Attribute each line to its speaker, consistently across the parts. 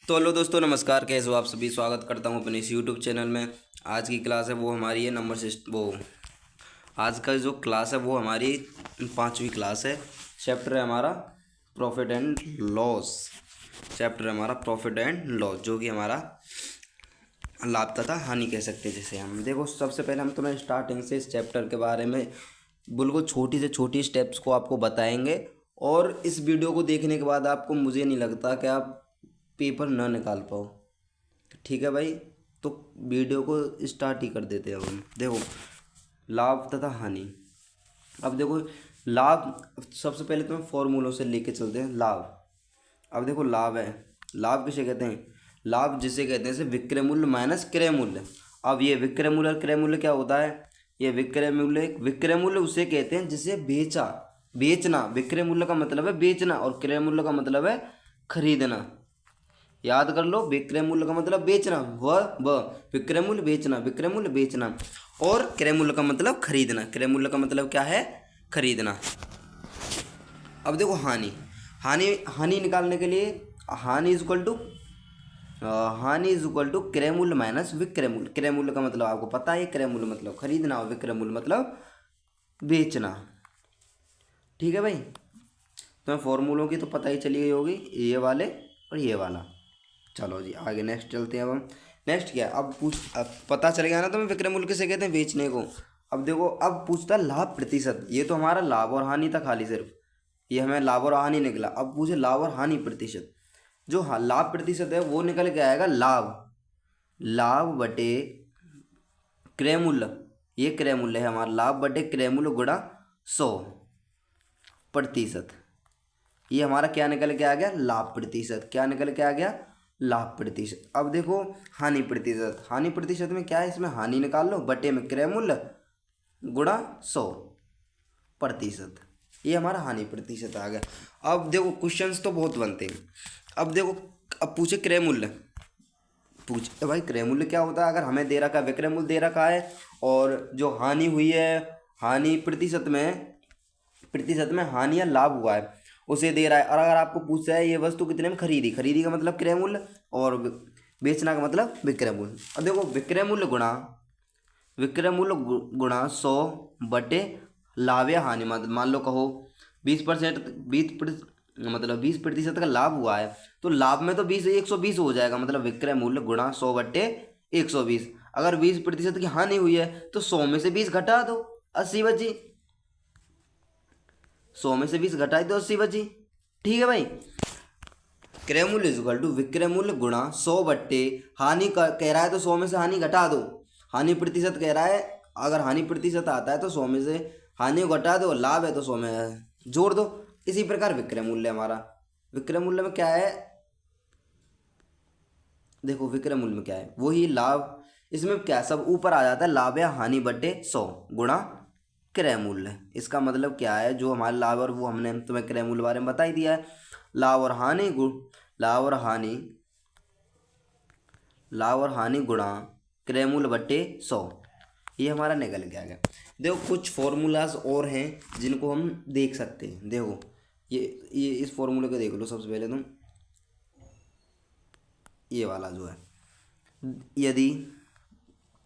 Speaker 1: तो हेलो दोस्तों, नमस्कार। कैसे हो आप सभी? स्वागत करता हूं अपने इस यूट्यूब चैनल में। आज की क्लास है वो हमारी है नंबर सिस्ट वो आज का जो क्लास है वो हमारी 5वीं क्लास है। चैप्टर है हमारा प्रॉफिट एंड लॉस। चैप्टर है हमारा प्रॉफिट एंड लॉस, जो कि हमारा लाभ तथा हानि कह सकते हैं। जैसे हम देखो, सबसे पहले हम तुम्हें स्टार्टिंग से इस चैप्टर के बारे में बिल्कुल छोटी से छोटी स्टेप्स को आपको बताएंगे। और इस वीडियो को देखने के बाद आपको, मुझे नहीं लगता कि आप पेपर ना निकाल पाओ। ठीक है भाई, तो वीडियो को स्टार्ट ही कर देते हैं अब हम। देखो, लाभ तथा हानि। अब देखो, लाभ सबसे पहले तो हम फॉर्मूलों से लेके चलते हैं। लाभ, अब देखो लाभ है, लाभ किसे कहते हैं? लाभ जिसे कहते हैं से विक्रय मूल्य माइनस क्रय मूल्य। अब ये विक्रय मूल्य और क्रय मूल्य क्या होता है? ये विक्रय मूल्य उसे कहते हैं जिसे बेचना। विक्रय मूल्य का मतलब है बेचना और क्रय मूल्य का मतलब है खरीदना। याद कर लो, विक्रय मूल्य का मतलब बेचना, विक्रय मूल्य बेचना, विक्रय मूल्य बेचना। और क्रय मूल्य का मतलब खरीदना। क्रय मूल्य का मतलब क्या है? खरीदना। अब देखो हानि। हानि हानि निकालने के लिए हानि इज इक्वल टू क्रय मूल्य माइनस विक्रय मूल्य। क्रय मूल्य का मतलब आपको पता है, क्रय मूल्य मतलब खरीदना और विक्रय मूल्य मतलब बेचना। ठीक है भाई, तुम्हें फॉर्मूलों की तो पता ही चली गई होगी, ये वाले और ये वाला। चलो जी, आगे नेक्स्ट चलते हैं। अब हम नेक्स्ट क्या है? अब पता चल गया ना तुम्हें विक्रय मूल्य किसे कहते हैं? बेचने को। अब देखो, अब पूछता लाभ प्रतिशत। ये तो हमारा लाभ और हानि था खाली, सिर्फ ये हमें लाभ और हानि निकला। अब पूछे लाभ और हानि प्रतिशत। जो लाभ प्रतिशत है वो निकल के आएगा लाभ, लाभ बटे क्रय मूल्य। ये क्रय मूल्य है हमारा, लाभ बटे क्रय मूल्य गुणा 100%। ये हमारा क्या निकल के आ गया? लाभ प्रतिशत। क्या निकल के आ गया? लाभ प्रतिशत। अब देखो हानि प्रतिशत। हानि प्रतिशत में क्या है? इसमें हानि निकाल लो, बटे में क्रय मूल्य गुणा 100%। ये हमारा हानि प्रतिशत आ गया। अब देखो, क्वेश्चंस तो बहुत बनते हैं। अब देखो, अब पूछे क्रय मूल्य। पूछे भाई क्रय मूल्य क्या होता है? अगर हमें दे रखा है, विक्रय मूल्य दे रखा है, और जो हानि हुई है, हानि प्रतिशत में हानि या लाभ हुआ है उसे दे रहा है। और अगर आपको पूछ रहा है ये वस्तु कितने में खरीदी, खरीदी का मतलब क्रय मूल्य और बेचना का मतलब विक्रय मूल्य। और देखो, विक्रय मूल्य गुणा 100 बटे लाभ या हानि। मान लो कहो 20%, मतलब 20% का लाभ हुआ है, तो लाभ में तो 120 हो जाएगा, मतलब विक्रय मूल्य गुणा 100 बटे 120। अगर 20% की हानि हुई है तो 100 में से 20 घटा दो, 80 बची। 100 में से 20 घटाई तो 80 बची। ठीक है भाई, क्रय मूल्य इज इक्वल टू विक्रय मूल्य गुणा 100 बट्टे हानि का कह रहा है तो 100 में से हानि घटा दो। हानि प्रतिशत कह रहा है, अगर हानि प्रतिशत आता है तो 100 में से हानि को घटा दो, लाभ है तो 100 में जोड़ दो। इसी प्रकार विक्रय मूल्य हमारा, विक्रय मूल्य में क्या है? देखो विक्रय मूल्य में क्या है, वही लाभ। इसमें क्या सब ऊपर आ जाता है, लाभ या हानि बटे 100 गुणा क्रय मूल्य। इसका मतलब क्या है? जो हमारे लाभ और वो हमने तुम्हें क्रय मूल्य बारे में बता ही दिया है। लाभ और हानि लाभ और हानि लाभ और हानि गुणा क्रय मूल्य बटे 100। ये हमारा निकल के आ गया। देखो, कुछ फॉर्मूलाज और हैं जिनको हम देख सकते हैं। देखो, ये इस फॉर्मूले को देख लो सबसे पहले तुम। ये वाला जो है, यदि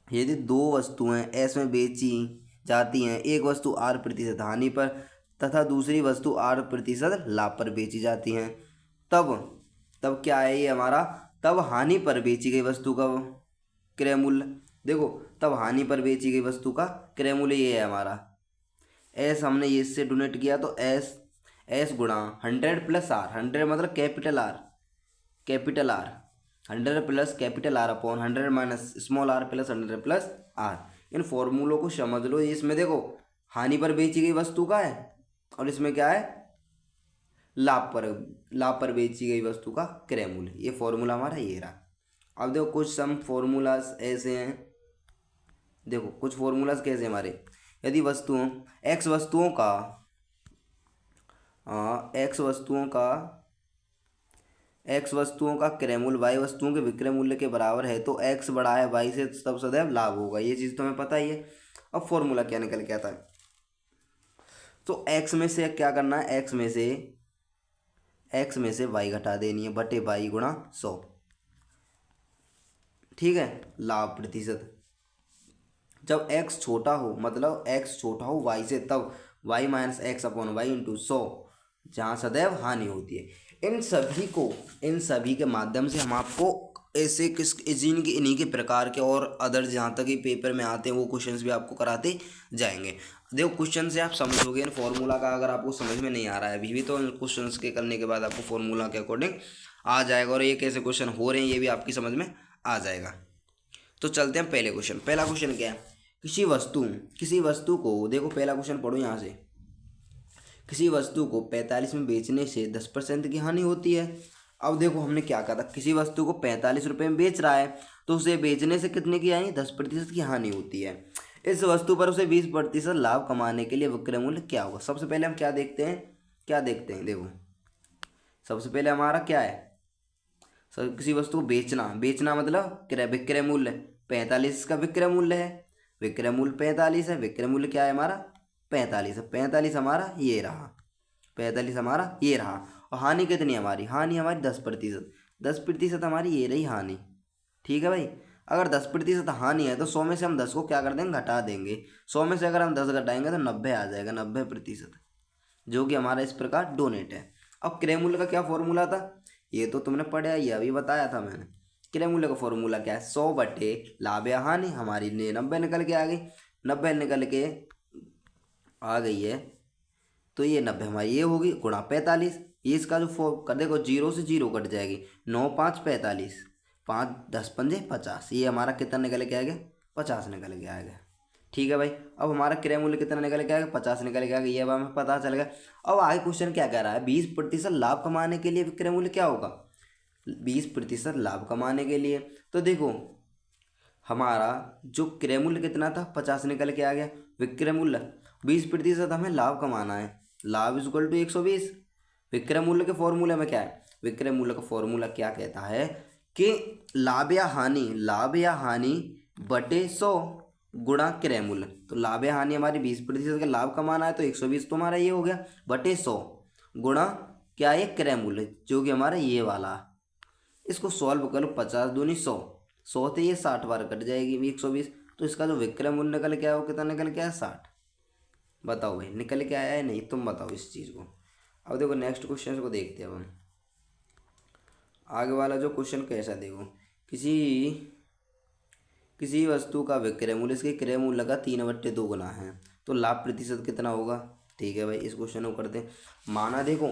Speaker 1: यदि दो वस्तुएं एस में बेची जाती हैं, एक वस्तु 8% हानि पर तथा दूसरी वस्तु 8% लाभ पर बेची जाती हैं, तब तब क्या है ये हमारा? तब हानि पर बेची गई वस्तु का क्रय मूल्य। देखो, तब हानि पर बेची गई वस्तु का क्रय मूल्य ये है हमारा। एस हमने ये इससे डोनेट किया तो एस एस गुणा 100 + R। 100 मतलब capital R. 100 + capital R upon 100 minus small r plus 100 + R। इन फॉर्मूलों को समझ लो। इसमें देखो, हानि पर बेची गई वस्तु का है और इसमें क्या है? लाभ पर बेची गई वस्तु का क्रय मूल्य। ये फॉर्मूला हमारा ये रहा। अब देखो, कुछ सम फॉर्मूलाज ऐसे हैं। देखो, कुछ फॉर्मूलाज कैसे हमारे, यदि एक्स वस्तुओं का एक्स वस्तुओं का एक्स वस्तुओं का क्रय मूल्य वाई वस्तुओं के विक्रय मूल्य के बराबर है तो एक्स बड़ा है वाई से, तब सदैव लाभ होगा। ये चीज़ तो हमें पता ही है। अब फॉर्मूला क्या निकल के आता है? तो एक्स में से क्या करना है? एक्स में से वाई घटा देनी है, बटे वाई गुणा 100। ठीक है, लाभ प्रतिशत। जब x छोटा हो, मतलब x छोटा हो y से, तब y minus x upon y into 100, जहाँ सदैव हानि होती है। इन सभी के माध्यम से हम आपको ऐसे किस इन्हीं के प्रकार के और अदर जहाँ तक ही पेपर में आते हैं वो क्वेश्चंस भी आपको कराते जाएंगे। देखो क्वेश्चन से आप समझोगे, फॉर्मूला का अगर आपको समझ में नहीं आ रहा है अभी भी, तो क्वेश्चंस के करने के बाद आपको फॉर्मूला के अकॉर्डिंग आ जाएगा और ये कैसे क्वेश्चन हो रहे हैं ये भी आपकी समझ में आ जाएगा। तो चलते हैं पहले क्वेश्चन। पहला क्वेश्चन क्या है, किसी वस्तु को, देखो पहला क्वेश्चन पढ़ो यहाँ से। किसी वस्तु को 45 में बेचने से 10% की हानि होती है। अब देखो हमने क्या कहा था, किसी वस्तु को 45 रुपये में बेच रहा है तो उसे बेचने से कितने की हानि, 10% की हानि होती है। इस वस्तु पर उसे 20% लाभ कमाने के लिए विक्रय मूल्य क्या होगा। सबसे पहले हम क्या देखते हैं, देखो सबसे पहले हमारा क्या है, किसी वस्तु को बेचना मतलब विक्रय मूल्य 45 का विक्रय मूल्य है, विक्रय मूल्य 45 है, विक्रय मूल्य क्या है हमारा 45 है, 45 हमारा ये रहा, 45 हमारा ये रहा। और हानि कितनी हमारी, हानि हमारी 10%, 10% हमारी ये रही हानि। ठीक है भाई, अगर 10% हानि है तो 100 में से हम 10 को क्या कर देंगे, घटा देंगे। 100 में से अगर हम 10 घटाएंगे तो 90 आ जाएगा, 90%, जो कि हमारा इस प्रकार डोनेट है। अब क्रय मूल्य का क्या फॉर्मूला था, ये तो तुमने पढ़ा ही, अभी बताया था मैंने। क्रय मूल्य का फॉर्मूला क्या है, 100 बटे लाभ या हानि, हमारी 90 निकल के आ गई, 90 निकल के आ गई है तो ये 90 हमारी ये होगी गुणा 45। ये इसका जो कर देखो, 0 से 0 कट जाएगी, 9 5 45, 5 10 पंजे 50, ये हमारा कितना निकल के आ गया, 50 निकल के आ गया। ठीक है भाई, अब हमारा क्रय मूल्य कितना निकल के आएगा, 50 निकल के आएगा, ये अब हमें पता चल गया। अब आगे क्वेश्चन क्या कह रहा है, 20% लाभ कमाने के लिए विक्रय मूल्य क्या होगा, 20% लाभ कमाने के लिए। तो देखो हमारा जो क्रय मूल्य कितना था, 50 निकल के आ गया, विक्रय मूल्य 20% हमें लाभ कमाना है, लाभ इज इक्वल टू 120। विक्रय मूल्य के फॉर्मूले में क्या है, विक्रय मूल्य का फॉर्मूला क्या कहता है कि लाभ या हानि बटे 100 गुणा क्रय मूल्य। तो लाभ या हानि हमारी 20% का लाभ कमाना है तो 120 तो हमारा ये हो गया, बटे 100 गुणा क्या है क्रय मूल्य, जो कि हमारा ये वाला। इसको सॉल्व करो, 50 दूनी 100, 100 से ये 60 बार कट जाएगी 120, तो इसका जो विक्रय मूल्य निकल के आया वो कितना निकल के आया, 60। बताओ भाई निकल के आया है नहीं, तुम बताओ इस चीज़ को। अब देखो नेक्स्ट क्वेश्चन को देखते हैं अब हम। आगे वाला जो क्वेश्चन कैसा, देखो किसी वस्तु का विक्रय मूल्य इसके क्रय मूल्य का 3/2 गुना है तो लाभ प्रतिशत कितना होगा। ठीक है भाई, इस क्वेश्चन को करते हैं। माना देखो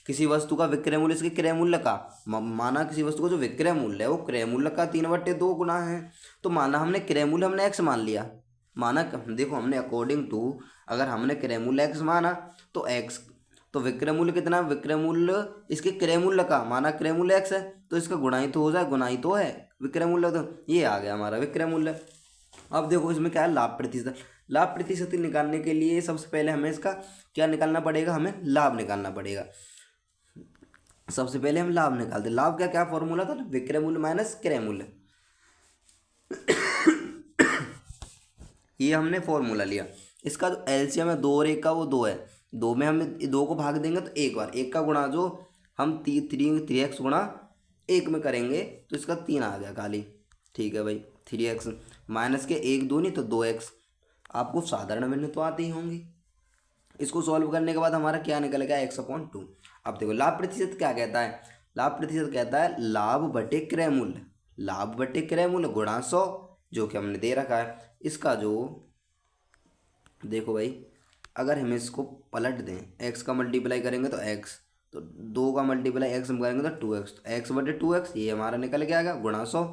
Speaker 1: किसी वस्तु का विक्रय मूल्य इसके क्रय मूल्य का, माना किसी वस्तु का जो विक्रय मूल्य है वो क्रय मूल्य का 3/2 गुना है। तो माना हमने क्रय मूल्य हमने x मान लिया, माना देखो हमने अकॉर्डिंग टू, अगर हमने क्रय मूल्य x माना तो x, तो विक्रय मूल्य कितना, विक्रय मूल्य इसके क्रय मूल्य का, माना क्रय मूल्य x है तो इसका गुणा ही तो हो जाए, गुणा ही तो है विक्रय मूल्य, तो ये आ गया हमारा विक्रय मूल्य। अब देखो इसमें क्या है, लाभ प्रतिशत। लाभ प्रतिशत निकालने के लिए सबसे पहले हमें इसका क्या निकालना पड़ेगा, हमें लाभ निकालना पड़ेगा। सबसे पहले हम लाभ निकालते, लाभ का क्या फॉर्मूला था, विक्रय मूल्य माइनस क्रय मूल्य। ये हमने फॉर्मूला लिया। इसका जो एलसीएम है 2 और 1 का, वो 2 है, 2 में हम 2 को भाग देंगे तो एक बार, 1 का गुणा जो हम 3x गुणा 1 में करेंगे तो इसका 3 आ गया खाली। ठीक है भाई, 3x माइनस के 1 2 नहीं तो 2x, आपको साधारण भिन्न तो आती ही होंगी। इसको सॉल्व करने के बाद हमारा क्या निकलेगा, x/2। अब देखो लाभ प्रतिशत क्या कहता है, लाभ प्रतिशत कहता है लाभ बटे क्रय मूल्य, लाभ बटे क्रय मूल्य गुणा 100, जो कि हमने दे रखा है। इसका जो देखो भाई, अगर हम इसको पलट दें, x का मल्टीप्लाई करेंगे तो x, तो 2 का मल्टीप्लाई x में करेंगे तो 2x, तो x बटे 2x ये हमारा निकल के आएगा, गुणा 100,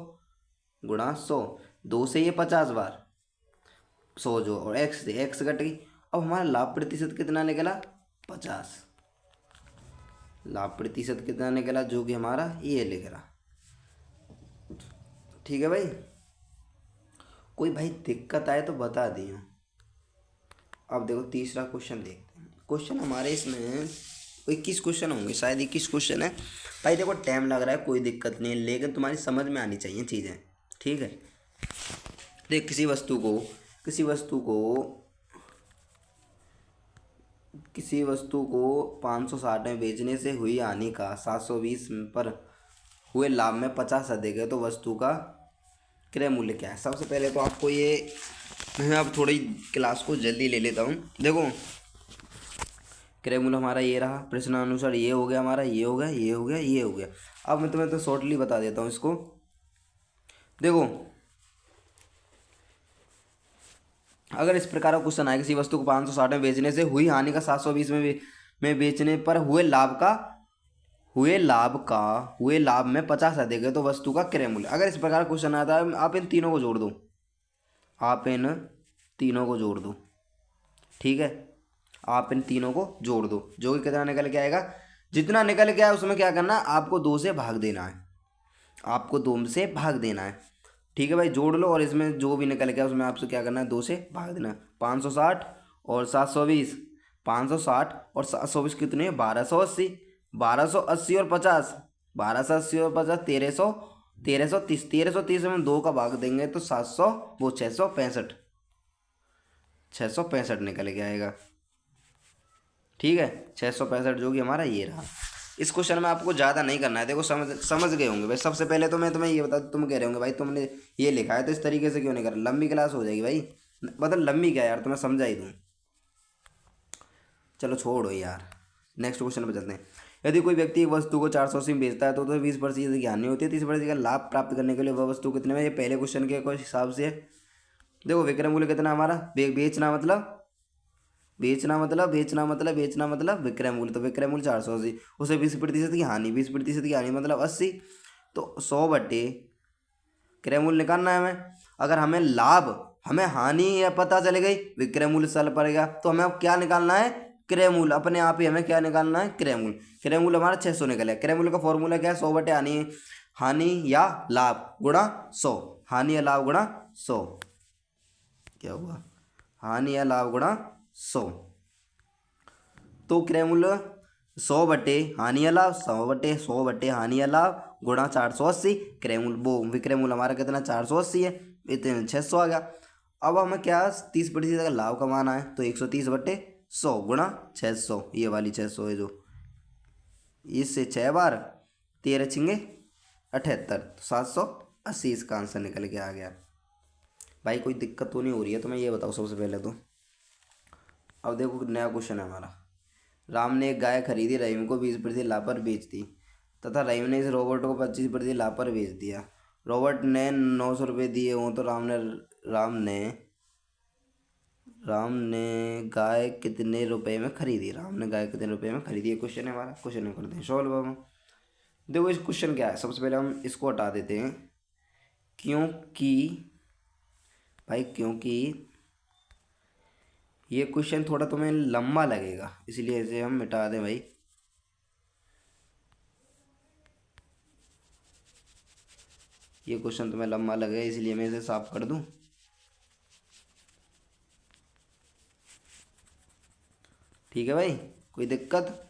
Speaker 1: गुणा 100, 2 से ये 50 बार 100 जो, और x से x कट गई। अब हमारा लाभ प्रतिशत कितना निकला, 50। लाभ प्रतिशत कितना निकला, जो कि हमारा ये लिख रहा। ठीक है भाई, कोई भाई दिक्कत आए तो बता दियो। अब देखो तीसरा क्वेश्चन देखते हैं। क्वेश्चन हमारे इसमें 21 क्वेश्चन होंगे, शायद 21 क्वेश्चन है भाई। देखो टाइम लग रहा है, कोई दिक्कत नहीं है, लेकिन तुम्हारी समझ में आनी चाहिए चीज़ें। ठीक है, देख किसी वस्तु को 560 में बेचने से हुई हानि का 720 पर हुए लाभ में 50 अधिक है तो वस्तु का क्रय मूल्य क्या है। सबसे पहले तो आपको ये, मैं अब थोड़ी क्लास को जल्दी ले लेता हूँ। देखो क्रय मूल्य हमारा ये रहा, प्रश्नानुसार ये हो गया हमारा, ये हो गया, ये हो गया, ये हो गया। अब मैं तुम्हें तो शॉर्टली बता देता हूँ इसको। देखो अगर इस प्रकार का क्वेश्चन आए, किसी वस्तु को 560 में बेचने से हुई हानि का 720 में बेचने पर हुए लाभ में 50 अधिक है तो वस्तु का क्रय मूल्य। अगर इस प्रकार क्वेश्चन आता है, आप इन तीनों को जोड़ दो, आप इन तीनों को जोड़ दो, ठीक है, आप इन तीनों को जोड़ दो, जो कि कितना निकल के आएगा, जितना निकल के आए उसमें क्या करना है, आपको 2 से भाग देना है, आपको 2 से भाग देना है। ठीक है भाई, जोड़ लो और इसमें जो भी निकल गया उसमें आपसे क्या करना है, 2 से भाग देना है। 560 और 720, 560 और 720 कितने, 1280, 1280 और 50, 1280 और 50, 1330, 1330 में 2 का भाग देंगे तो 700, वो 665, 665 निकल के आएगा। ठीक है, 665 जो कि हमारा ये रहा। इस क्वेश्चन में आपको ज़्यादा नहीं करना है। देखो समझ गए होंगे भाई। सबसे पहले तो मैं तुम्हें ये बता दूँ, तुम कह रहे होंगे भाई तुमने ये लिखा है तो इस तरीके से क्यों नहीं कर, लंबी क्लास हो जाएगी भाई। मतलब लंबी क्या यार, तुम्हें समझा ही दूँ। चलो छोड़ो यार, नेक्स्ट क्वेश्चन पर चलते हैं। यदि कोई व्यक्ति एक वस्तु को 480 में बेचता है तो 20% की हानि होती है, 30% का लाभ प्राप्त करने के लिए वह वस्तु कितने में, ये पहले क्वेश्चन के कुछ हिसाब से। देखो विक्रय मूल्य कितना हमारा, बेचना मतलब विक्रय मूल्य, तो विक्रय मूल्य 480, उसे 20% की हानि, 20% की हानि मतलब 80, तो 100 बटे क्रय मूल्य निकालना है हमें। अगर हमें लाभ, हमें हानि या पता चल गई, विक्रय मूल्य चल पड़ेगा, तो हमें अब क्या निकालना है, क्रय मूल्य। अपने आप ही हमें क्या निकालना है, क्रय मूल्य। क्रय मूल्य हमारा 600 निकलेगा। क्रय मूल्य का फॉर्मूला क्या है, 100 बटे हानि या लाभ गुणा 100, हानि या लाभ गुणा 100, क्या हुआ, हानि या लाभ गुणा 100। तो क्रय मूल्य 100 बटे हानि या लाभ, 100 बटे हानि या लाभ गुणा 480, क्रय मूल्य वो विक्रय मूल्य हमारा कितना 480 है, इतने में 600 आ गया। अब हमें क्या 30% का लाभ कमाना है, तो 130 बटे 100 गुणा 600, ये वाली 600 है जो, इससे 6 बार 13 छिंगे 78, तो 780 इसका आंसर निकल के आ गया। भाई कोई दिक्कत तो नहीं हो रही है, तो मैं ये बताऊँ सबसे पहले तो। अब देखो नया क्वेश्चन है हमारा। राम ने एक गाय खरीदी, रहीम को 20% लाभ पर बेच दी तथा रहीम ने इस रॉबर्ट को 25% लाभ पर बेच दिया। रॉबर्ट ने 900 रुपये दिए हों तो राम ने गाय कितने रुपए में खरीदी, ये क्वेश्चन है हमारा। क्वेश्चन में करते हैं सॉल्व हम। देखो इस क्वेश्चन क्या है, सबसे पहले हम इसको हटा देते हैं, क्योंकि ये क्वेश्चन थोड़ा तुम्हें लंबा लगेगा, इसलिए इसे हम मिटा दें भाई। ये क्वेश्चन तुम्हें लंबा लगेगा इसलिए मैं इसे साफ कर दूं। ठीक है भाई, कोई दिक्कत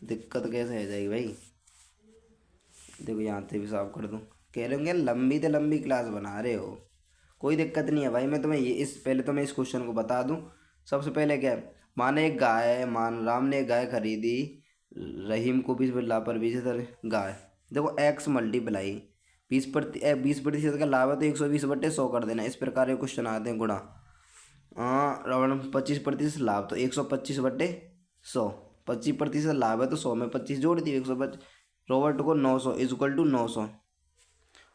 Speaker 1: कैसे आ जाएगी भाई। देखो यहाँ से भी साफ कर दूं, कह रहे होंगे लंबी तो लंबी क्लास बना रहे हो, कोई दिक्कत नहीं है भाई। मैं तुम्हें पहले तो मैं इस क्वेश्चन को बता दूं। सबसे पहले क्या है, राम ने एक गाय खरीदी, रहीम को 20% लाभ पर बेची गाय। देखो एक्स मल्टीप्लाई 20% का लाभ है तो 120 बटे 100 कर देना। इस प्रकार के क्वेश्चन आते हैं। गुणा रावण 25% लाभ तो 125 बटे 100, 25% लाभ है तो 100 में 25 जोड़ दिए 125। रॉबर्ट को 900 इज इक्वल टू 900।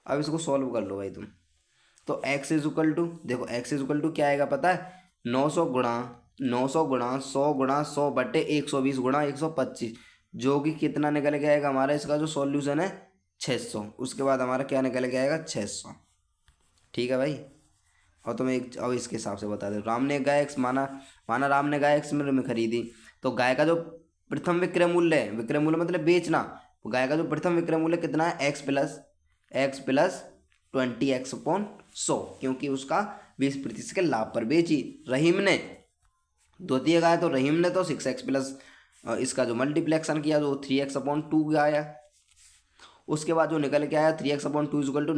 Speaker 1: अब इसको सॉल्व कर लो भाई तुम। तो x इज इक्वल टू, देखो x इज इक्वल टू क्या आएगा पता है, 900 गुणा 100 गुणा 100 बटे 120 गुणा 125, जो कि कितना निकल के आएगा हमारा, इसका जो सॉल्यूशन है 600। उसके बाद हमारा क्या निकल के आएगा 600। ठीक है भाई। और तुम्हें अब इसके हिसाब से बता दो, राम ने गाय एक्स माना राम ने गाय एक्स में खरीदी, तो गाय का जो प्रथम विक्रय मूल्य है, विक्रय मूल्य मतलब बेचना, तो गाय का जो प्रथम विक्रय मूल्य कितना है, एक्स प्लस 20x/100, क्योंकि उसका 20% के लाभ पर बेची। रहीम ने द्वितीय गाय, तो रहीम ने तो 6x प्लस इसका जो मल्टीप्लेक्शन किया जो 3x/2 आया। उसके बाद जो निकल के आया 3x/2 इक्वल टू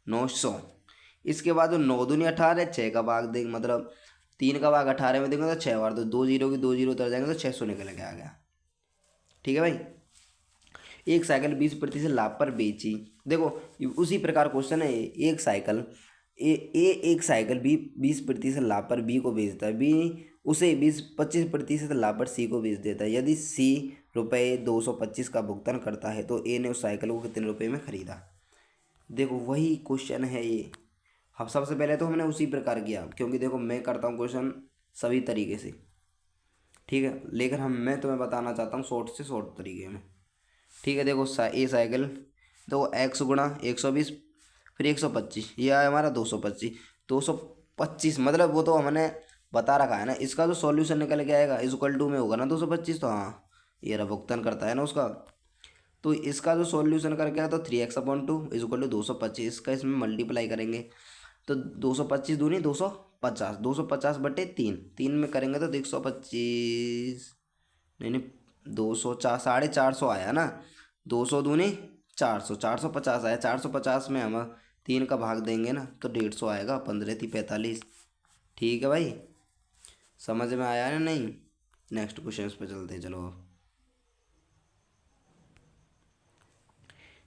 Speaker 1: 900। इसके बाद जो 9 दूनी 18, 6 का भाग देंगे मतलब 3 का भाग 18 में देंगे तो 6 बार, तो 2 जीरो की 2 जीरो उतर जाएंगे तो 600 निकल के आ गया। ठीक है भाई। एक साइकिल 20% लाभ पर बेची। देखो उसी प्रकार क्वेश्चन है, एक साइकिल एक साइकिल बी 20% लाभ पर बी को बेचता है, बी उसे 25% लाभ पर सी को बेच देता है। यदि सी रुपये 225 का भुगतान करता है तो ए ने उस साइकिल को कितने रुपए में खरीदा। देखो वही क्वेश्चन है ये। अब सबसे पहले तो हमने उसी प्रकार किया, क्योंकि देखो मैं करता हूँ क्वेश्चन सभी तरीके से, ठीक है, लेकिन मैं तुम्हें बताना चाहता हूँ शॉर्ट से शॉर्ट तरीके में, ठीक है। देखो ए साइकिल, तो एक्स गुणा 120 फिर 125, ये आया हमारा 225। 225 मतलब वो तो हमने बता रखा है ना, इसका जो सॉल्यूशन निकल के आएगा इज इक्वल टू में होगा ना 225, तो हाँ ये रहा भुगतान करता है ना उसका। तो इसका जो सॉल्यूशन करके आया तो 3x/2 इज इक्वल टू 225, इसका इसमें मल्टीप्लाई करेंगे तो 225 दूनी 250, 250/3, 3 में करेंगे तो 125, नहीं नहीं 204, 450 आया ना, 200 दूनी 400, 450 आया। 450 में हम 3 का भाग देंगे ना तो 150 आएगा, 15 थी 45। ठीक है भाई, समझ में आया ना नहीं। नेक्स्ट क्वेश्चन पे चलते हैं, चलो।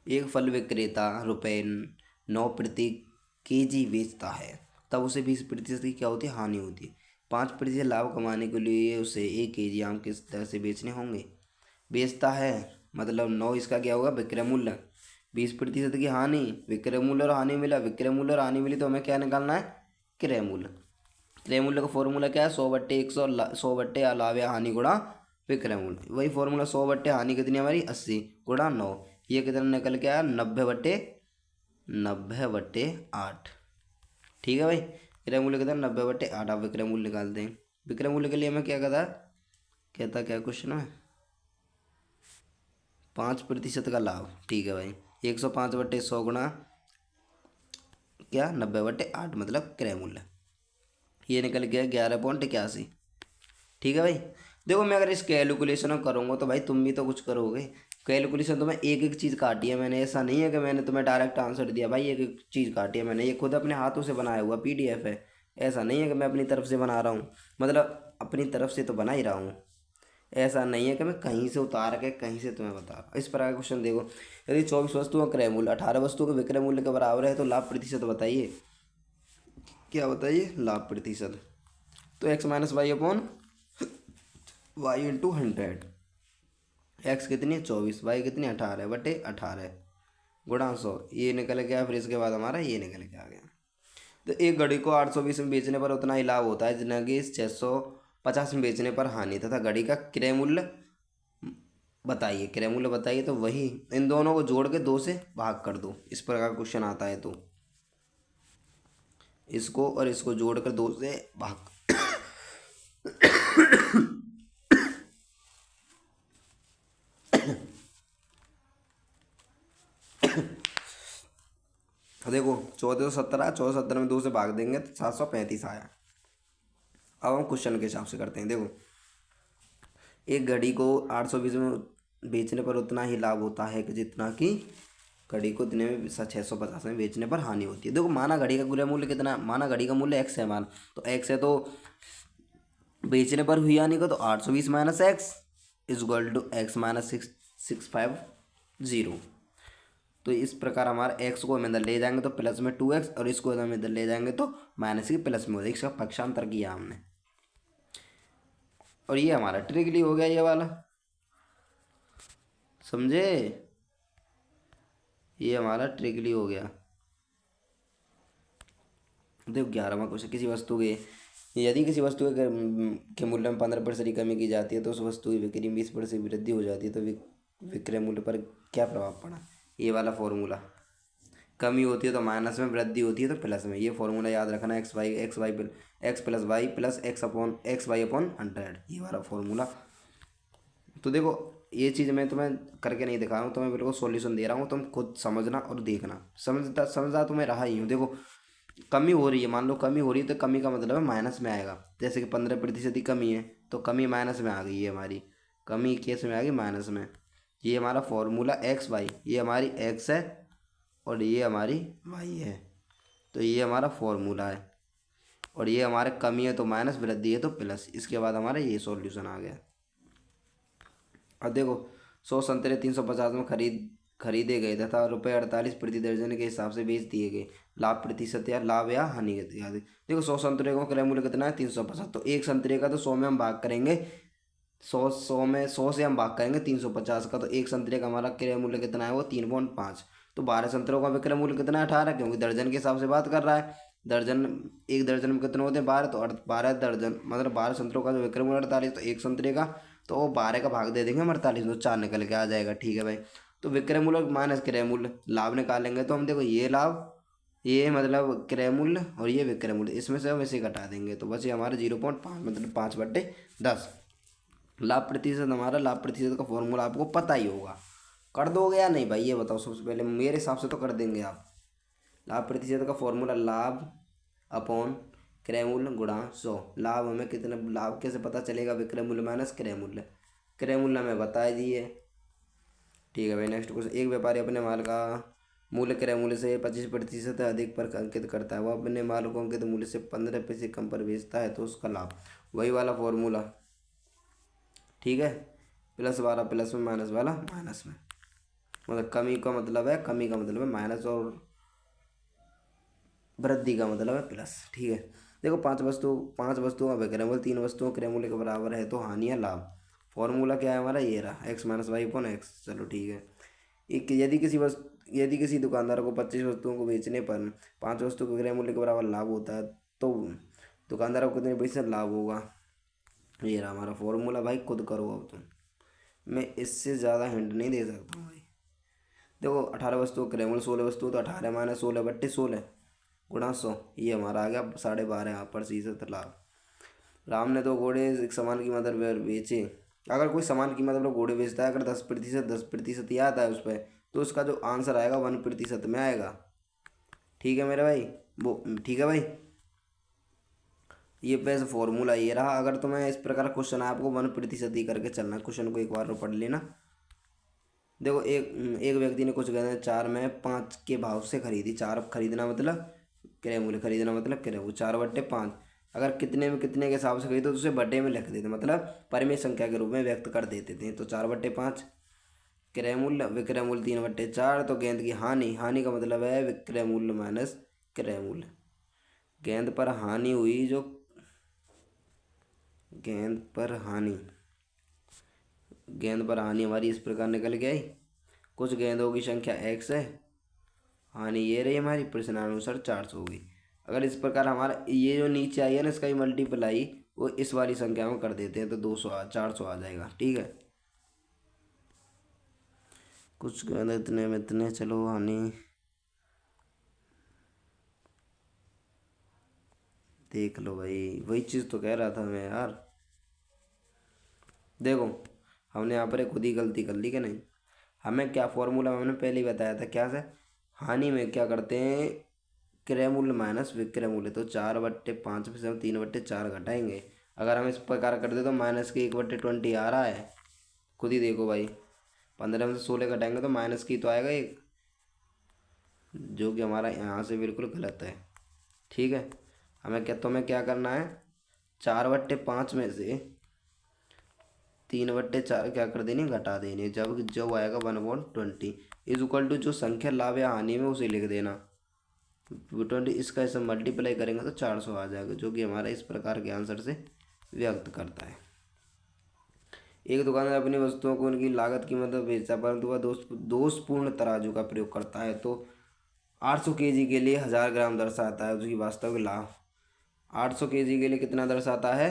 Speaker 1: एक फल विक्रेता ₹9 प्रति केजी बेचता है, तब उसे 20% की क्या होती है, हानि होती है। 5% लाभ कमाने के लिए उसे 1 केजी आम किस तरह से बेचने होंगे। बेचता है मतलब 9, इसका क्या होगा, विक्रय मूल्य। 20% की हानि, विक्रय मूल्य और हानि मिला, विक्रय मूल्य और हानि मिली तो हमें क्या निकालना है, क्रय मूल्य। क्रय मूल्य का फॉर्मूला क्या है, 100/100, 100 लाभ या हानि गुणा विक्रय मूल्य। वही फॉर्मूला 100/हानि कितनी हमारी 80 गुणा 9, ये कितना निकल के आया 90/8। ठीक है भाई, क्रय मूल्य कितना 90/8। आप विक्रय मूल्य निकालते हैं। विक्रय मूल्य के लिए हमें क्या कहता क्या क्वेश्चन में, 5% का लाभ। ठीक है भाई, 105/100 गुणा क्या 90/8 मतलब क्रय मूल्य, ये निकल गया 11.81। ठीक है भाई। देखो मैं अगर इस कैलकुलेशन करूँगा तो भाई तुम भी तो कुछ करोगे। कैलकुलेशन तो मैं एक एक चीज़ काटी है मैंने, ऐसा नहीं है कि मैंने तुम्हें डायरेक्ट आंसर दिया भाई, एक एक चीज़ काटी है मैंने, ये खुद अपने हाथों से बनाया हुआ PDF है। ऐसा नहीं है कि मैं अपनी तरफ से बना रहा हूँ, मतलब अपनी तरफ से तो बना ही रहा हूँ, ऐसा नहीं है कि मैं कहीं से उतार के कहीं से तुम्हें बता रहा हूँ। इस प्रकार का क्वेश्चन देखो, यदि 24 वस्तुओं का क्रय मूल्य 18 वस्तुओं के विक्रय मूल्य के बराबर है तो लाभ प्रतिशत बताइए। क्या बताइए, लाभ प्रतिशत। तो x-y/y/100, एक्स कितनी है 24, वाई कितनी 18/18 गुणा 100, ये निकल गया। फिर इसके बाद हमारा ये निकल के आ गया। तो एक घड़ी को 820 में बेचने पर उतना ही लाभ होता है जितना कि 650 में बेचने पर हानि, तथा घड़ी का क्रय मूल्य बताइए। क्रय मूल्य बताइए, तो वही इन दोनों को जोड़ के 2 से भाग कर दो, इस प्रकार क्वेश्चन आता है। तो इसको और इसको जोड़कर 2 से भाग देखो 1417, 1417 में 2 से भाग देंगे तो 735 आया। अब हम क्वेश्चन के हिसाब से करते हैं। देखो एक घड़ी को 820 में बेचने पर उतना ही लाभ होता है कि जितना कि घड़ी को इतने में 650 में बेचने पर हानि होती है। देखो माना घड़ी का क्रय मूल्य कितना, माना घड़ी का मूल्य x है, मान तो x है, तो बेचने पर हुई हानि को तो 820 - x is equal to x - 650। तो इस प्रकार हमारा x को हम इधर ले जाएंगे तो प्लस में 2x, और इसको हम इधर ले जाएंगे तो माइनस के प्लस में हो जाएगा। इसका पक्षांतर किया हमने, और ये हमारा ट्रिगली हो गया ये वाला, समझे, ये हमारा ट्रिगली हो गया। देखो 11वां क्वेश्चन, किसी वस्तु के यदि किसी वस्तु के मूल्य में 15% की कमी की जाती है तो उस वस्तु की बिक्री में 20% की वृद्धि हो जाती है, तो विक्रय मूल्य पर क्या प्रभाव पड़ा। ये वाला फॉर्मूला, कमी होती है तो माइनस में, वृद्धि होती है तो प्लस में। ये फॉर्मूला याद रखना, x plus Y plus x/100, ये वाला फॉर्मूला। तो देखो ये चीज़ मैं तुम्हें करके नहीं दिखा रहा हूँ, तुम्हें बिल्कुल सॉल्यूशन दे रहा हूँ, तुम खुद समझना और देखना। समझा तुम्हें रहा ही हूँ। देखो कमी हो रही है, मान लो कमी हो रही है तो कमी का मतलब है माइनस में आएगा। जैसे कि 15% की कमी है तो कमी माइनस में आ गई है हमारी, कमी केस में आ गई माइनस में। ये हमारा फॉर्मूला XY, ये हमारी x है और ये हमारी y है, तो ये हमारा फॉर्मूला है। और ये हमारे कमी है तो माइनस, वृद्धि है तो प्लस। इसके बाद हमारा ये सॉल्यूशन आ गया। अब देखो 100 संतरे 350 में खरीदे गए तथा ₹48 प्रति दर्जन के हिसाब से बेच दिए गए। लाभ प्रतिशत या लाभ या हानि आदि। देखो 100 संतरे का क्रय मूल्य कितना है 350, तो एक संतरे का तो 100 में हम भाग करेंगे, 100 से हम भाग करेंगे 350 का, तो एक संतरे का हमारा क्रय मूल्य कितना है वो 3.5। तो 12 संतरों का विक्रय मूल्य कितना है 18, क्योंकि दर्जन के हिसाब से बात कर रहा है। दर्जन, एक दर्जन में कितने होते हैं 12, तो 12 दर्जन मतलब 12 संतरों का जो विक्रय मूल्य 48, तो एक संतरे का तो वो 12 का भाग दे देंगे हम 48, तो 4 निकल के आ जाएगा। ठीक है भाई, तो विक्रय मूल्य माइनस क्रय मूल्य, लाभ निकालेंगे तो हम देखो ये लाभ, ये मतलब क्रय मूल्य और ये विक्रय मूल्य, इसमें से हम इसे घटा देंगे तो बस ये हमारा 0.5 मतलब 5/10। लाभ प्रतिशत, हमारा लाभ प्रतिशत का फॉर्मूला आपको पता ही होगा, कर दोगे या नहीं भाई ये बताओ सबसे पहले, मेरे हिसाब से तो कर देंगे आप। लाभ प्रतिशत का फॉर्मूला लाभ अपॉन क्रय मूल्य गुणा 100। लाभ हमें कितना, लाभ कैसे पता चलेगा, विक्रय मूल्य माइनस क्रय मूल्य, क्रय मूल्य हमें बता दिए। ठीक है भाई, नेक्स्ट क्वेश्चन। एक व्यापारी अपने माल का मूल्य क्रय मूल्य से 25% अधिक पर अंकित करता है, वह अपने माल को अंकित मूल्य से 15 पैसे कम पर बेचता है, तो उसका लाभ, वही वाला फॉर्मूला। ठीक है, प्लस वाला प्लस में, माइनस वाला माइनस में, मतलब कमी का मतलब है, कमी का मतलब है माइनस, और वृद्धि का मतलब है प्लस। ठीक है, देखो पांच वस्तुओं का विक्रय मूल्य 3 वस्तुओं के क्रय मूल्य के बराबर है, तो हानि या लाभ। फॉर्मूला क्या है हमारा, ये रहा x minus y upon x. चलो ठीक है, एक यदि किसी दुकानदार को 25 वस्तुओं को बेचने पर 5 वस्तु के क्रय मूल्य के बराबर लाभ होता है, तो दुकानदार को कितने पैसे लाभ होगा। ये रहा हमारा फॉर्मूला भाई, खुद करो अब तुम, मैं इससे ज़्यादा हिंट नहीं दे सकता हूँ भाई। देखो 18 वस्तुओं क्रय मूल्य 16 वस्तु, तो 18 माइनस 16/16 गुणा 100, ये हमारा आ गया 12.5% लाभ। राम ने दो घोड़े एक समान कीमत पर बेचे। अगर कोई समान कीमत पर घोड़े बेचता है, अगर 10% ही आता है उस पर, तो उसका जो आंसर आएगा 1% में आएगा। ठीक है मेरे भाई, वो ठीक है भाई, ये वैसे फॉर्मूला ये रहा। अगर तुम्हें इस प्रकार क्वेश्चन है, आपको 1% ही करके चलना, क्वेश्चन को एक बार पढ़ लेना। देखो एक एक व्यक्ति ने कुछ गहने 4 में 5 के भाव से खरीदी। 4 खरीदना मतलब क्रय मूल्य, खरीदना मतलब क्रय मूल्य, 4/5। अगर कितने में कितने के हिसाब से खरीदो तो उसे बटे में लिख देते, मतलब परिमेय संख्या के रूप में व्यक्त कर देते थे। तो 4/5 क्रय मूल्य, विक्रय मूल्य 3/4। तो गेंद की हानि, हानि का मतलब है विक्रय मूल्य माइनस क्रय मूल्य। गेंद पर हानि हुई, जो गेंद पर हानि, गेंद पर हानि हमारी इस प्रकार निकल के आई। कुछ गेंदों की संख्या x है, हानि ये रही हमारी, प्रश्नानुसार 400 होगी। अगर इस प्रकार हमारा ये जो नीचे आई है ना, इसका ही मल्टीप्लाई वो इस वाली संख्या में कर देते हैं, तो 400 आ जाएगा। ठीक है, कुछ गेंद इतने में इतने, चलो हानि देख लो भाई, वही चीज़ तो कह रहा था मैं यार। देखो हमने यहाँ पर खुद ही गलती कर ली कि नहीं, हमें क्या फॉर्मूला मैंने पहले ही बताया था, क्या से हानि में क्या करते हैं, क्रय मूल्य माइनस विक्रय मूल्य, तो 4/5 में से हम 3/4 घटाएंगे। अगर हम इस प्रकार कर दे तो माइनस के 1/20 आ रहा है, खुद ही देखो भाई। 15 में से 16 घटाएंगे तो माइनस की तो आएगा एक, जो कि हमारा यहाँ से बिल्कुल गलत है। ठीक है, तुम्हें क्या करना है, 4/5 में से 3/4 क्या कर देनी, घटा देनी, जब जो आएगा 1/20 इज इक्वल टू जो संख्या लाभ या हानि में उसे लिख देना 20, इसका ऐसे मल्टीप्लाई करेंगे तो 400 आ जाएगा, जो कि हमारा इस प्रकार के आंसर से व्यक्त करता है। एक दुकानदार अपनी वस्तुओं को उनकी लागत कीमत पर बेचता है, परंतु वह दोषपूर्ण तराजू का प्रयोग करता है, तो 800 केजी के लिए 1000 ग्राम दर्शाता है, उसकी वास्तविक लाभ 800 केजी के लिए कितना दर्शाता है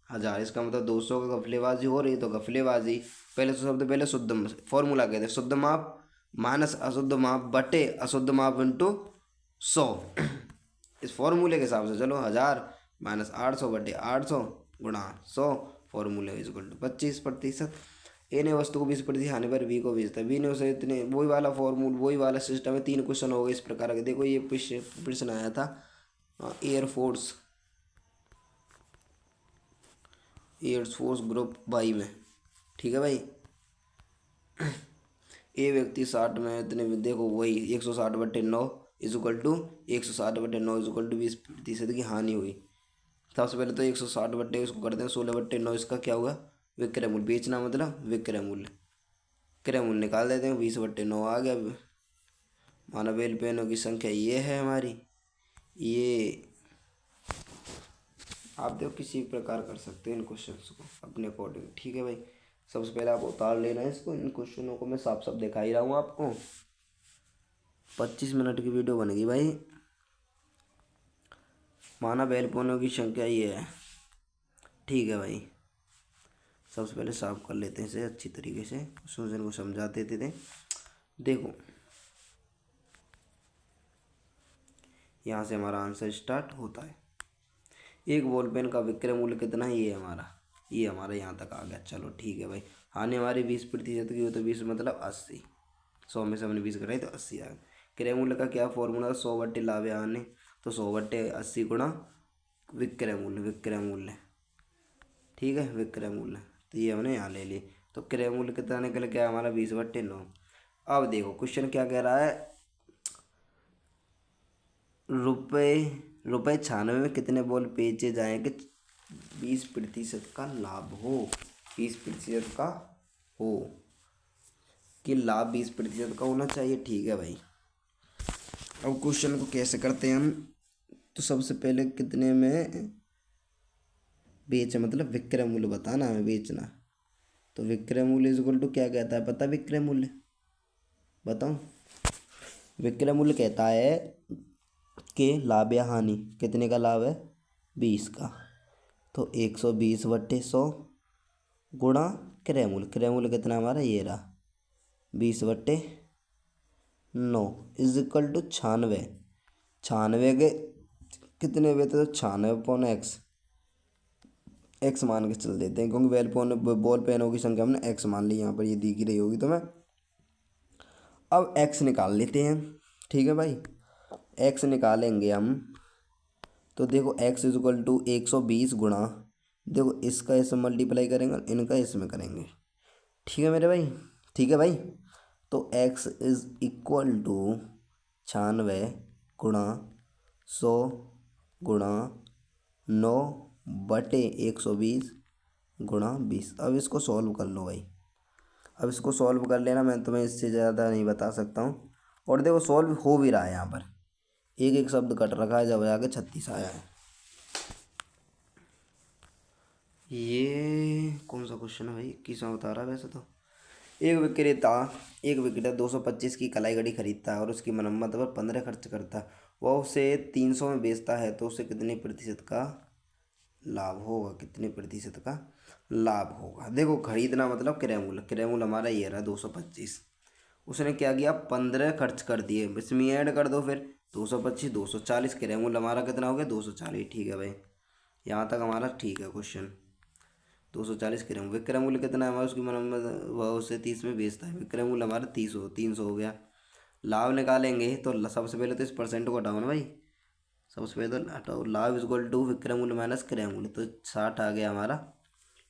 Speaker 1: 1000। इसका मतलब 200 का गफलेबाजी हो रही है, तो गफलेबाजी पहले तो सबसे पहले शुद्ध फॉर्मूला कहते हैं, शुद्ध माप माइनस अशुद्ध माप बटे अशुद्ध माप इंटू 100। इस फॉर्मूले के हिसाब से चलो 1000 माइनस 800/800 गुणा 100, फॉर्मूले इक्वल टू 25%। ए ने वस्तु को 20% हानि पर बी को बेचता है, बी ने उसे इतने, वही वाला फॉर्मूल वही वाला सिस्टम है। 3 क्वेश्चन हो गए इस प्रकार के। देखो ये प्रश्न आया था एयरफोर्स ग्रुप वाई में। ठीक है भाई, ए व्यक्ति 60 में इतने, देखो वही 160/9 is equal to 160/9 is equal to 20% की हानि हुई। सबसे पहले तो 160 बट्टे इसको करते हैं 16/9, इसका क्या हुआ विक्रय मूल्य, बेचना मतलब विक्रय मूल्य। क्रय मूल्य निकाल देते हैं। 20/9 आ गया। माना बेल पेनों की संख्या ये है हमारी। ये आप देखो किसी प्रकार कर सकते हो इन क्वेश्चंस को अपने अकॉर्डिंग। ठीक है भाई, सबसे पहले आप उतार लेना है इसको। इन क्वेश्चनों को मैं साफ साफ दिखा ही रहा हूँ आपको। 25 मिनट की वीडियो बनेगी भाई। माना बेल पेनों की संख्या ये है। ठीक है भाई, सबसे पहले साफ कर लेते हैं इसे अच्छी तरीके से, सूजन को समझा देते थे। देखो यहाँ से हमारा आंसर स्टार्ट होता है। एक बॉल पेन का विक्रय मूल्य कितना है, ये हमारा यहाँ तक आ गया। चलो ठीक है भाई, हानि हमारी 20% की हो तो 20 मतलब 80। 100 में से हमने 20 घटाई तो 80 आ गया। क्रय मूल्य का क्या फॉर्मूला, 100/, लाभ या हानि, तो 100/80 गुणा विक्रय मूल्य। ठीक है, विक्रय मूल्य तो ये हमने यहाँ ले ली। तो क्रय मूल्य कितना निकल गया हमारा, 20/9। अब देखो क्वेश्चन क्या कह रहा है, रुपये 96 में कितने बॉल बेचे जाएंगे 20% का लाभ हो। 20% का हो कि लाभ 20% का होना चाहिए। ठीक है भाई, अब क्वेश्चन को कैसे करते हैं हम। तो सबसे पहले कितने में बेचे, मतलब विक्रय मूल्य बताना हमें, बेचना। तो विक्रय मूल्य इज इक्वल टू क्या कहता है पता, विक्रय मूल्य बताओ। विक्रय मूल्य कहता है कि लाभ या हानि, कितने का लाभ है, 20 का। तो 120/100 गुणा क्रय मूल्य। क्रय मूल्य कितना हमारा, ये रहा 20/9 इज इक्वल टू 96। 96 के कितने हुए थे, तो 96/x एक्स मान के चल देते हैं, क्योंकि बॉल पेनों की संख्या हमने एक्स मान ली। यहाँ पर ये दिख रही होगी तो मैं अब एक्स निकाल लेते हैं। ठीक है भाई, एक्स निकालेंगे हम। तो देखो x इज इक्वल टू 120 गुणा, देखो इसका इसमें मल्टीप्लाई करेंगे और इनका इसमें करेंगे। ठीक है मेरे भाई, ठीक है भाई। तो x इज इक्वल टू 96 गुणा 100 गुणा 9/120 गुणा 20। अब इसको सॉल्व कर लो भाई। अब इसको सॉल्व कर लेना, मैं तुम्हें इससे ज़्यादा नहीं बता सकता हूँ। और देखो सॉल्व हो भी रहा है, यहाँ पर एक एक शब्द कट रखा है, जब आगे 36 आया है। ये कौन सा क्वेश्चन है भाई, 21वां बता रहा है वैसे तो। एक विक्रेता 225 की कलाई घड़ी खरीदता है और उसकी मरम्मत पर 15 खर्च करता है। वह उसे 300 में बेचता है, तो उसे कितने प्रतिशत का लाभ होगा, कितने प्रतिशत का लाभ होगा। देखो खरीदना मतलब क्रय मूल्य, क्रय मूल्य हमारा ये रहा 225। उसने क्या किया, 15 खर्च कर दिए, इसमें ऐड कर दो फिर 225 240, क्रय मूल्य हमारा कितना हो गया 240। ठीक है भाई, यहाँ तक हमारा ठीक है क्वेश्चन। 240 क्रय मूल्य, विक्रय मूल्य कितना है हमारा, उसकी मरम्मत वह उसे 30 में बेचता है, विक्रय मूल्य हमारा 300 हो गया। लाभ निकालेंगे तो सबसे पहले तो इस परसेंट को हटाओ ना भाई। सबसे पहले तो हटाओ, लाभ इज इक्वल टू विक्रय मूल्य माइनस क्रय मूल्य, तो 60 आ गया हमारा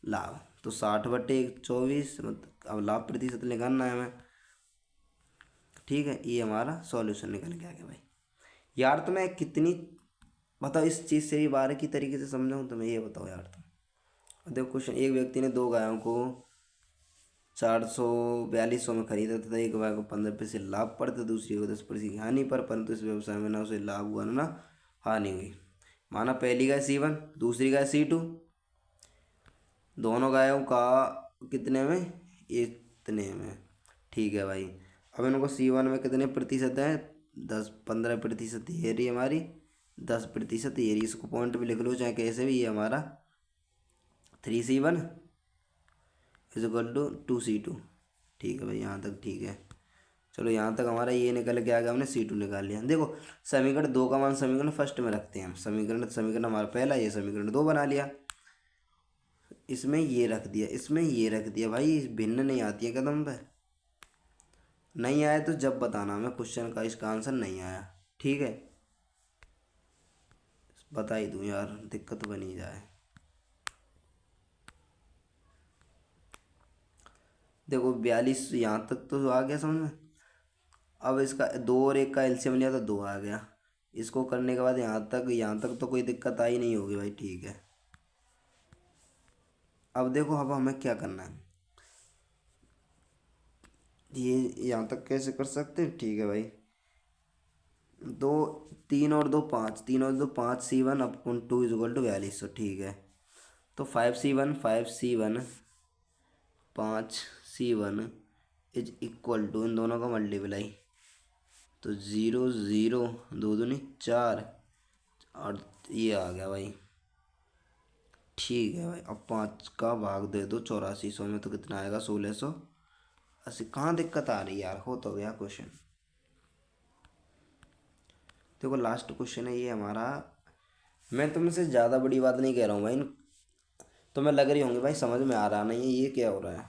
Speaker 1: लाभ। तो 60/24 मतलब अब लाभ प्रतिशत निकालना है हमें। ठीक है, ये हमारा सॉल्यूशन निकल के आ गया भाई। यार तुम्हें कितनी, बताओ इस चीज़ से भी बारीकी तरीके से समझाऊँ तुम्हें, ये बताओ यार तुम। देखो क्वेश्चन, एक व्यक्ति ने 2 गायों को 442 में खरीदा तथा एक गाय को 15% लाभ पर तथा दूसरी को 10% की हानि पर, परंतु इस व्यवसाय में ना उसे लाभ हुआ ना हानि हुई। माना पहली गाय C1, दूसरी गाय C2, दोनों गायों का कितने में, इतने में। ठीक है भाई, अब इनको C1 में कितने प्रतिशत है, 15% ये रही हमारी, 10% ये रही। इसको पॉइंट भी लिख लो चाहे कैसे भी, ये हमारा 3C1 is equal to 2C2। ठीक है भाई, यहाँ तक ठीक है। चलो यहाँ तक हमारा ये निकल के आ गया, हमने C2 निकाल लिया। देखो समीकरण 2 का मान समीकरण फर्स्ट में रखते हैं हम। समीकरण हमारा पहला, ये समीकरण 2 बना लिया। इसमें ये रख दिया, इसमें ये रख दिया भाई, भिन्न नहीं आती है कदम पे। नहीं आया तो जब बताना हमें क्वेश्चन का इसका आंसर नहीं आया। ठीक है, बता ही दूँ यार, दिक्कत बनी जाए। देखो 42 यहाँ तक तो आ गया समझ में। अब इसका 2 और 1 का एलसीएम लिया तो 2 आ गया। इसको करने के बाद यहाँ तक तो कोई दिक्कत आई नहीं होगी भाई। ठीक है, अब देखो अब हमें क्या करना है। ये यहाँ तक कैसे कर सकते हैं, ठीक है भाई। दो, 3 और 2 5, 3 और 2 5 C1 upon 2 is equal to 4200, ठीक है। तो 5C1 5C1 is equal to इन दोनों का मल्टीप्लाई, तो 0 0 2 दूनी 4 और ये आ गया भाई, ठीक है भाई। अब 5 का भाग दे दो 8400 में, तो कितना आएगा 1680। कहाँ दिक्कत आ रही है यार, हो तो गया क्वेश्चन। देखो लास्ट क्वेश्चन है ये हमारा। मैं तुमसे ज़्यादा बड़ी बात नहीं कह रहा हूँ भाई, तुम्हें लग रही होंगी भाई समझ में आ रहा नहीं है ये क्या हो रहा है।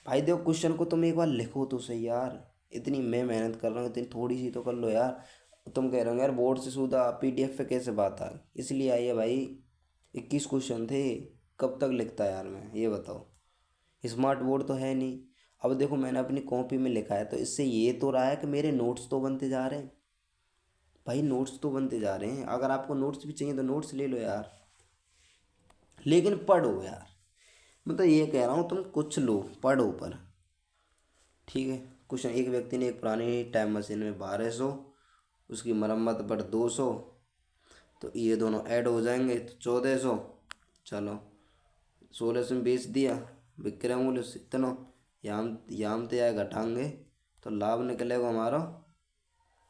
Speaker 1: भाई देखो क्वेश्चन को तुम एक बार लिखो तो सही यार, इतनी मैं मेहनत कर रहा हूँ, इतनी थोड़ी सी तो कर लो यार। तुम कह रहे हो यार बोर्ड से सीधा PDF पे कैसे बात आ गई, इसलिए आई है भाई। 21 क्वेश्चन थे, कब तक लिखता यार मैं, ये बताओ। स्मार्ट बोर्ड तो है नहीं। अब देखो मैंने अपनी कॉपी में लिखा है, तो इससे ये तो रहा है कि मेरे नोट्स तो बनते जा रहे हैं भाई, नोट्स तो बनते जा रहे हैं। अगर आपको नोट्स भी चाहिए तो नोट्स ले लो यार, लेकिन पढ़ो यार। मैं तो ये कह रहा हूँ तुम कुछ लो, पढ़ो पर, ठीक है। क्वेश्चन, एक व्यक्ति ने एक पुरानी टाइम मशीन में 1200, उसकी मरम्मत पर 200, तो ये दोनों ऐड हो जाएंगे तो 1400। चलो 1600 में बेच दिया, विक्रय मूल्य से इतना, याम ते आए घटाएंगे तो लाभ निकलेगा हमारा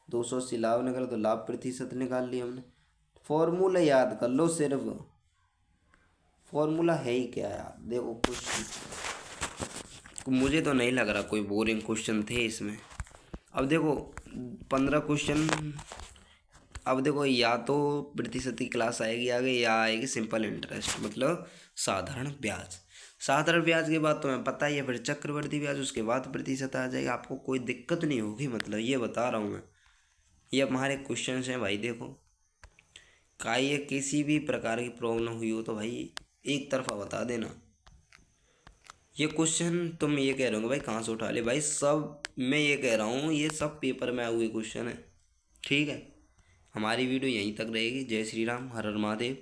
Speaker 1: 280। लाभ निकले तो लाभ प्रतिशत निकाल लिया हमने। फॉर्मूला याद कर लो सिर्फ, फॉर्मूला है ही क्या यार। देखो कुछ, मुझे तो नहीं लग रहा कोई बोरिंग क्वेश्चन थे इसमें। अब देखो 15 क्वेश्चन। अब देखो या तो प्रतिशत की क्लास आएगी आगे, या आएगी सिंपल इंटरेस्ट, मतलब साधारण ब्याज। साधारण ब्याज के बाद तुम्हें पता ही है, फिर चक्रवृद्धि ब्याज, उसके बाद प्रतिशत आ जाएगा। आपको कोई दिक्कत नहीं होगी, मतलब ये बता रहा हूँ मैं। ये हमारे क्वेश्चन हैं भाई। देखो का ये किसी भी प्रकार की प्रॉब्लम हुई हो तो भाई एक तरफा बता देना। ये क्वेश्चन तुम ये कह रहे हो भाई कहाँ से उठा ले, भाई सब मैं ये कह रहा हूँ ये सब पेपर में आए हुए क्वेश्चन है, ठीक है। हमारी वीडियो यहीं तक रहेगी। जय श्री राम, हर हर महादेव।